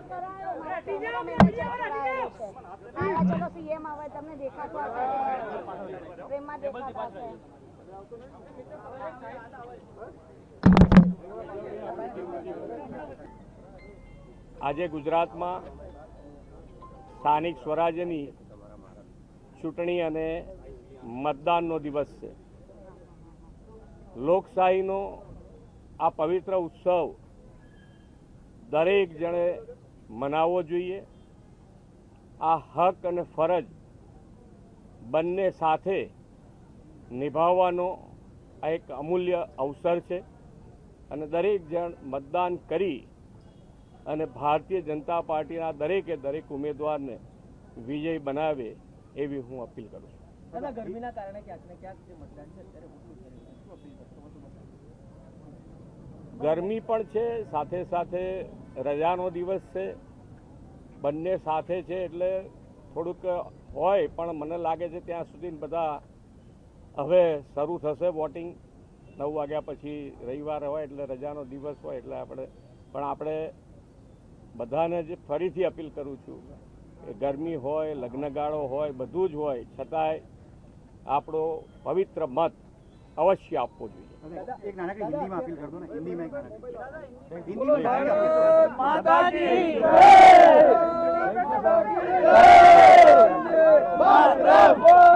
ચલો સીએમ આવે તમને દેખાતો પ્રેમમાં દેખાતા હશે. આજે ગુજરાતમાં સ્થાનિક સ્વરાજ્યની ચૂંટણી અને મતદાનનો દિવસ છે. લોકશાહીનો આ પવિત્ર ઉત્સવ દરેક જણે મનાવવો જોઈએ. આ હક અને ફરજ બંને સાથે નિભાવવાનો આ એક અમૂલ્ય અવસર છે અને દરેક જણ મતદાન કરી અને ભારતીય જનતા પાર્ટીના દરેકે દરેક ઉમેદવારને વિજય બનાવે એવી હું અપીલ કરું છું. ગરમીના કારણે ક્યાંક ને ક્યાંક જે મતદાન છે અત્યારે ઓછું થઈ રહ્યું છે, શું અપીલ કરશો? ગરમી પણ છે, સાથે સાથે રજાનો દિવસ છે, બંને સાથે છે એટલે થોડુંક હોય, પણ મને લાગે છે ત્યાં સુધી બધા હવે શરૂ થશે વોટિંગ. 9 વાગ્યા પછી રવિવાર હોય એટલે રજાનો દિવસ હોય એટલે આપણે બધાને જ ફરીથી અપીલ કરું છું કે ગરમી હોય, લગ્નગાળો હોય, બધું જ હોય, છતાંય આપણો પવિત્ર મત અવશ્ય આપવો જોઈએ. એક નાનકડી હિન્દીમાં અપીલ કરતો ને, હિન્દીમાં એક નાનકડી